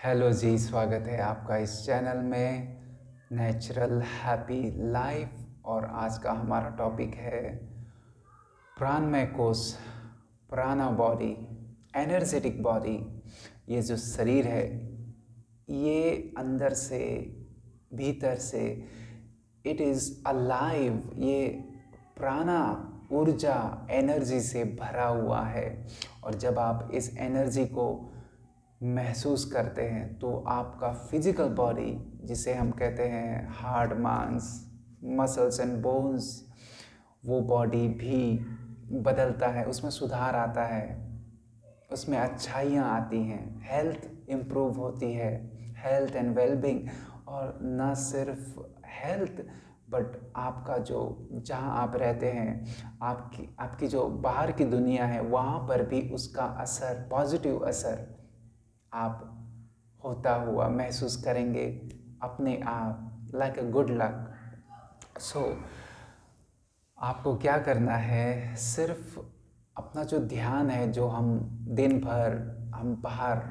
Hello जी, स्वागत है आपका इस चैनल में नेचुरल हैप्पी लाइफ। और आज का हमारा टॉपिक है प्राणमय कोश, प्राणा बॉडी, एनर्जेटिक बॉडी। ये जो शरीर है ये अंदर से भीतर से इट इज़ अलाइव। ये प्राणा ऊर्जा एनर्जी से भरा हुआ है। और जब आप इस एनर्जी को महसूस करते हैं तो आपका फिजिकल बॉडी, जिसे हम कहते हैं हार्ड मांस, मसल्स एंड बोन्स, वो बॉडी भी बदलता है, उसमें सुधार आता है, उसमें अच्छाइयाँ आती हैं, हेल्थ इम्प्रूव होती है, हेल्थ एंड वेलबींग। और न सिर्फ हेल्थ बट आपका जो जहाँ आप रहते हैं, आपकी जो बाहर की दुनिया है वहाँ पर भी उसका असर, पॉजिटिव असर आप होता हुआ महसूस करेंगे अपने आप, लाइक अ गुड लक। सो आपको क्या करना है, सिर्फ अपना जो ध्यान है, जो हम दिन भर हम बाहर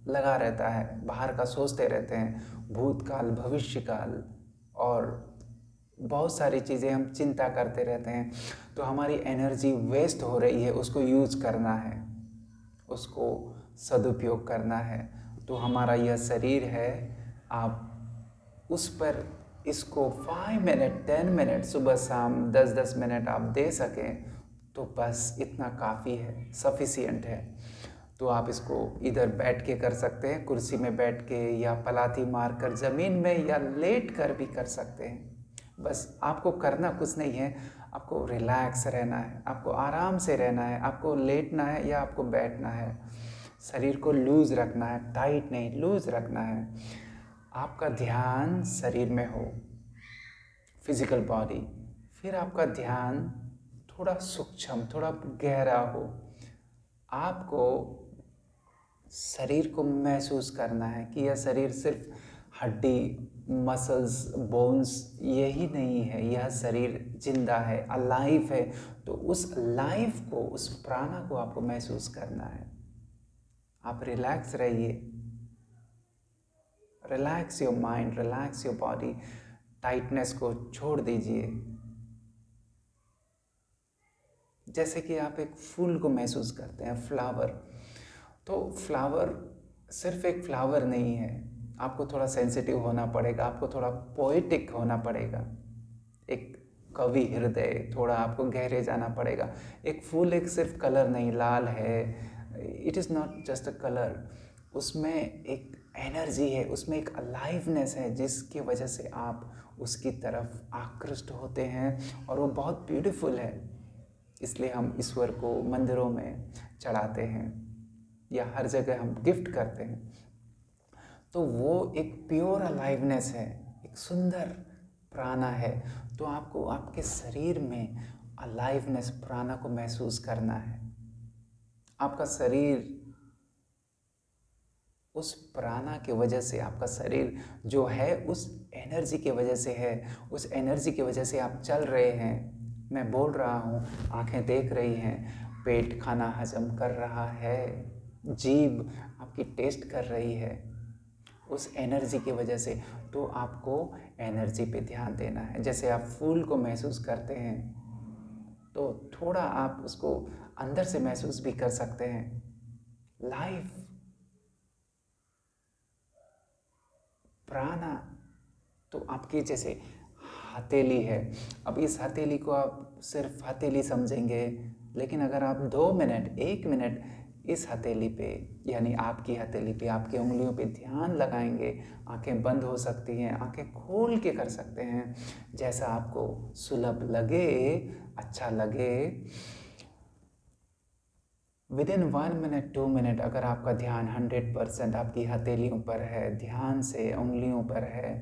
लगा रहता है, बाहर का सोचते रहते हैं, भूतकाल, भविष्यकाल और बहुत सारी चीज़ें हम चिंता करते रहते हैं, तो हमारी एनर्जी वेस्ट हो रही है। उसको यूज़ करना है, उसको सदुपयोग करना है। तो हमारा यह शरीर है, आप उस पर इसको 5 मिनट, 10 मिनट, सुबह शाम 10-10 मिनट आप दे सकें तो बस इतना काफ़ी है, सफिशिएंट है। तो आप इसको इधर बैठ के कर सकते हैं, कुर्सी में बैठ के, या पलाथी मार कर ज़मीन में, या लेट कर भी कर सकते हैं। बस आपको करना कुछ नहीं है, आपको रिलैक्स रहना है, आपको आराम से रहना है, आपको लेटना है या आपको बैठना है। शरीर को लूज़ रखना है, टाइट नहीं, लूज़ रखना है। आपका ध्यान शरीर में हो, फिजिकल बॉडी। फिर आपका ध्यान थोड़ा सूक्ष्म, थोड़ा गहरा हो। आपको शरीर को महसूस करना है कि यह शरीर सिर्फ हड्डी, मसल्स, बोन्स यही नहीं है, यह शरीर जिंदा है, अलाइव है। तो उस लाइफ को, उस प्राणा को आपको महसूस करना है। आप रिलैक्स रहिए, relax your mind, relax your body, tightness को छोड़ दीजिए। जैसे कि आप एक फूल को महसूस करते हैं, फ्लावर। तो फ्लावर सिर्फ एक फ्लावर नहीं है, आपको थोड़ा सेंसिटिव होना पड़ेगा, आपको थोड़ा पोएटिक होना पड़ेगा, एक कवि हृदय, थोड़ा आपको गहरे जाना पड़ेगा। एक फूल एक सिर्फ कलर नहीं, लाल है, it is not just a colour, उसमें एक एनर्जी है, उसमें एक अलाइवनेस है, जिसकी वजह से आप उसकी तरफ आकृष्ट होते हैं और वो बहुत ब्यूटीफुल है। इसलिए हम ईश्वर को मंदिरों में चढ़ाते हैं या हर जगह हम गिफ्ट करते हैं। तो वो एक प्योर अलाइवनेस है, एक सुंदर प्राणा है। तो आपको आपके शरीर में अलाइवनेस, प्राणा को महसूस करना है। आपका शरीर उस प्राणा की वजह से, आपका शरीर जो है उस एनर्जी की वजह से है, उस एनर्जी की वजह से आप चल रहे हैं। मैं बोल रहा हूँ, आंखें देख रही हैं, पेट खाना हजम कर रहा है, जीभ आपकी टेस्ट कर रही है, उस एनर्जी की वजह से। तो आपको एनर्जी पे ध्यान देना है। जैसे आप फूल को महसूस करते हैं तो थोड़ा आप उसको अंदर से महसूस भी कर सकते हैं। लाइफ, प्राणा, तो आपकी जैसे हथेली है। अब इस हथेली को आप सिर्फ हथेली समझेंगे, लेकिन अगर आप 2 मिनट, 1 मिनट इस हथेली पे, यानी आपकी हथेली पे, आपकी उंगलियों पे ध्यान लगाएंगे, आंखें बंद हो सकती हैं, आंखें खोल के कर सकते हैं, जैसा आपको सुलभ लगे, अच्छा लगे। विदिन 1 मिनट, 2 मिनट अगर आपका ध्यान 100% आपकी हथेलियों पर है, ध्यान से उंगलियों पर है,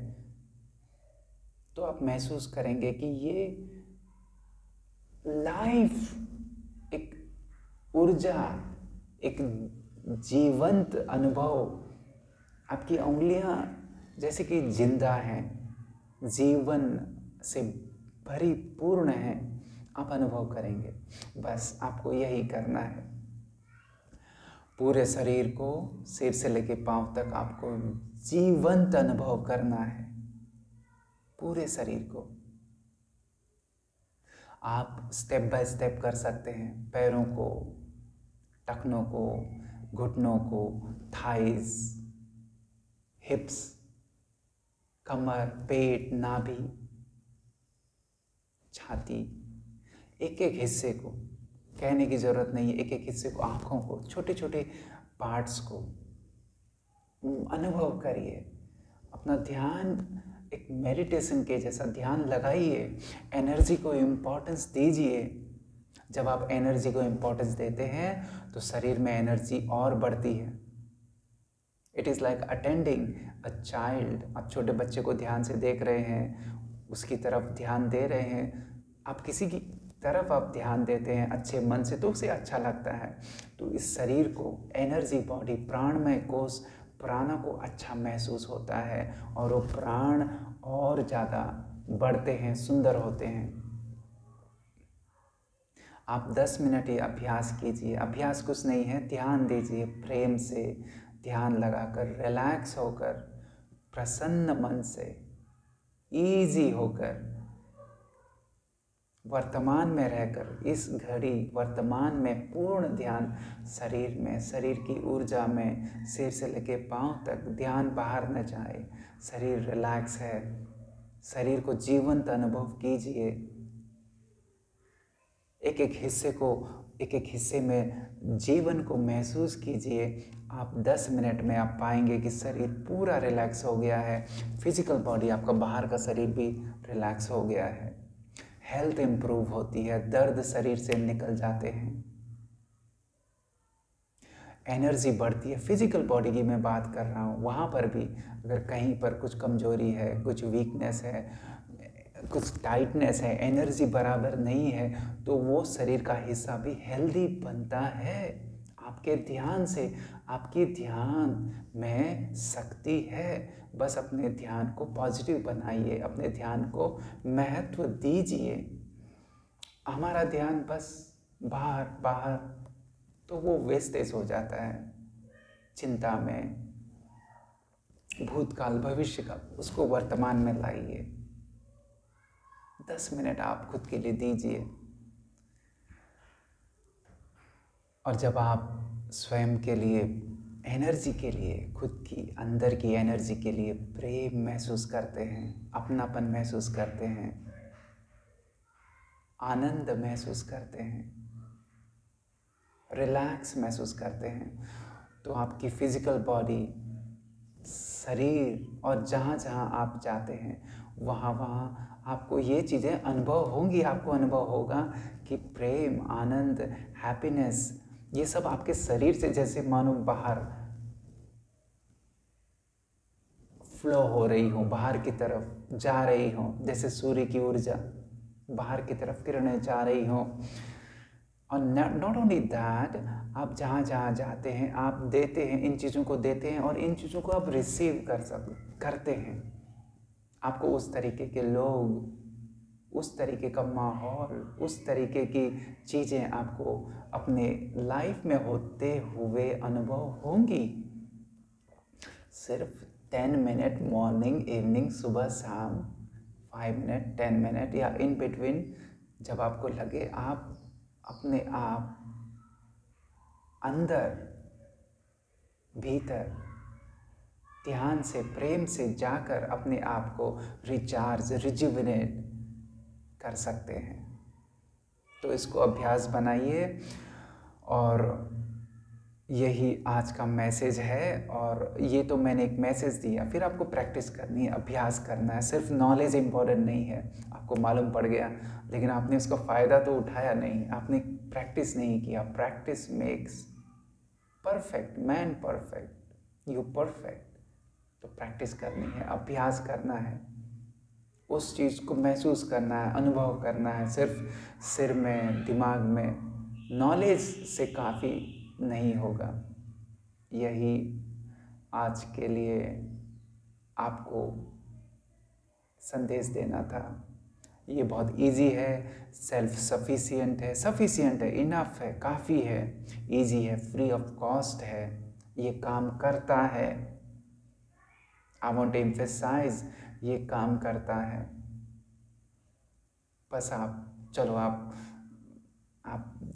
तो आप महसूस करेंगे कि ये लाइफ, एक ऊर्जा, एक जीवंत अनुभव, आपकी उंगलियां जैसे कि जिंदा हैं, जीवन से परिपूर्ण हैं, आप अनुभव करेंगे। बस आपको यही करना है। पूरे शरीर को सिर से लेके पांव तक आपको जीवंत अनुभव करना है, पूरे शरीर को। आप स्टेप बाय स्टेप कर सकते हैं, पैरों को, टखनों को, घुटनों को, थाइस, हिप्स, कमर, पेट, नाभि, छाती, एक एक हिस्से को, कहने की ज़रूरत नहीं है, एक एक हिस्से को, आँखों को, छोटे छोटे पार्ट्स को अनुभव करिए। अपना ध्यान एक मेडिटेशन के जैसा ध्यान लगाइए, एनर्जी को इम्पोर्टेंस दीजिए। जब आप एनर्जी को इम्पोर्टेंस देते हैं तो शरीर में एनर्जी और बढ़ती है। It is like attending a child. आप छोटे बच्चे को ध्यान से देख रहे हैं, उसकी तरफ ध्यान दे रहे हैं, आप किसी की तरफ आप ध्यान देते हैं अच्छे मन से, तो उसे अच्छा लगता है। तो इस शरीर को, एनर्जी बॉडी, प्राणमय कोश, प्राणों को अच्छा महसूस होता है और वो प्राण और ज़्यादा बढ़ते हैं, सुंदर होते हैं। आप 10 मिनट ये अभ्यास कीजिए। अभ्यास कुछ नहीं है, ध्यान दीजिए प्रेम से, ध्यान लगाकर, रिलैक्स होकर, प्रसन्न मन से, ईजी होकर, वर्तमान में रहकर, इस घड़ी वर्तमान में पूर्ण ध्यान शरीर में, शरीर की ऊर्जा में, सिर से लेके पांव तक ध्यान बाहर न जाए। शरीर रिलैक्स है, शरीर को जीवंत अनुभव कीजिए। एक एक हिस्से को, एक एक हिस्से में जीवन को महसूस कीजिए। आप 10 मिनट में आप पाएंगे कि शरीर पूरा रिलैक्स हो गया है, फिजिकल बॉडी, आपका बाहर का शरीर भी रिलैक्स हो गया है, हेल्थ इम्प्रूव होती है, दर्द शरीर से निकल जाते हैं, एनर्जी बढ़ती है। फिजिकल बॉडी की मैं बात कर रहा हूँ, वहाँ पर भी अगर कहीं पर कुछ कमजोरी है, कुछ वीकनेस है, कुछ टाइटनेस है, एनर्जी बराबर नहीं है, तो वो शरीर का हिस्सा भी हेल्दी बनता है आपके ध्यान से। आपकी ध्यान में शक्ति है, बस अपने ध्यान को पॉजिटिव बनाइए, अपने ध्यान को महत्व दीजिए। हमारा ध्यान बस बाहर बाहर, तो वो वेस्टेज हो जाता है चिंता में, भूतकाल भविष्य का, उसको वर्तमान में लाइए। 10 मिनट आप खुद के लिए दीजिए। और जब आप स्वयं के लिए, एनर्जी के लिए, खुद की अंदर की एनर्जी के लिए प्रेम महसूस करते हैं, अपनापन महसूस करते हैं, आनंद महसूस करते हैं, रिलैक्स महसूस करते हैं, तो आपकी फिजिकल बॉडी, शरीर और जहाँ जहाँ आप जाते हैं वहाँ वहाँ आपको ये चीज़ें अनुभव होंगी। आपको अनुभव होगा कि प्रेम, आनंद, हैप्पीनेस, ये सब आपके शरीर से जैसे मानो बाहर फ्लो हो रही हो, बाहर की तरफ जा रही हो, जैसे सूर्य की ऊर्जा बाहर की तरफ किरणें जा रही हो। और नॉट ओनली दैट, आप जहाँ जहाँ जाते हैं आप देते हैं, इन चीज़ों को देते हैं और इन चीज़ों को आप रिसीव करते हैं। आपको उस तरीके के लोग, उस तरीके का माहौल, उस तरीके की चीज़ें आपको अपने लाइफ में होते हुए अनुभव होंगी। सिर्फ 10 मिनट मॉर्निंग, इवनिंग, सुबह शाम, 5 मिनट, 10 मिनट या इन बिटवीन, जब आपको लगे आप अपने आप अंदर भीतर ध्यान से, प्रेम से जाकर अपने आप को रिचार्ज, रिजुविनेट कर सकते हैं। तो इसको अभ्यास बनाइए और यही आज का मैसेज है। और ये तो मैंने एक मैसेज दिया, फिर आपको प्रैक्टिस करनी है, अभ्यास करना है। सिर्फ नॉलेज इम्पोर्टेंट नहीं है, आपको मालूम पड़ गया लेकिन आपने उसका फ़ायदा तो उठाया नहीं, आपने प्रैक्टिस नहीं किया। Practice makes perfect man perfect, you perfect. तो प्रैक्टिस करनी है, अभ्यास करना है, उस चीज़ को महसूस करना है, अनुभव करना है। सिर्फ सिर में, दिमाग में नॉलेज से काफ़ी नहीं होगा। यही आज के लिए आपको संदेश देना था। ये बहुत इजी है, सेल्फ सफिशिएंट है, इनफ है, काफ़ी है, इजी है, फ्री ऑफ कॉस्ट है, ये काम करता है। आई वॉन्ट टू एम्फेसाइज, ये काम करता है। बस आप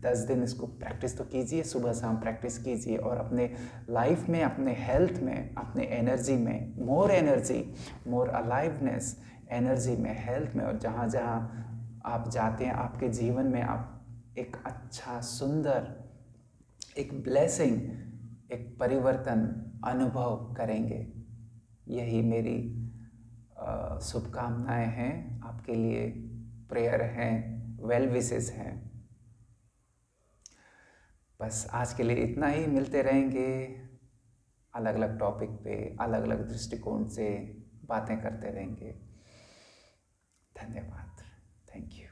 10 दिन इसको प्रैक्टिस तो कीजिए, सुबह शाम प्रैक्टिस कीजिए और अपने लाइफ में, अपने हेल्थ में, अपने एनर्जी में, मोर एनर्जी, मोर अलाइवनेस, एनर्जी में, हेल्थ में, और जहाँ जहाँ आप जाते हैं आपके जीवन में आप एक अच्छा सुंदर एक ब्लेसिंग, एक परिवर्तन अनुभव करेंगे। यही मेरी शुभकामनाएं हैं आपके लिए, प्रेयर हैं, वेल विशेस हैं। बस आज के लिए इतना ही, मिलते रहेंगे अलग अलग टॉपिक पे, अलग अलग दृष्टिकोण से बातें करते रहेंगे। धन्यवाद, थैंक यू।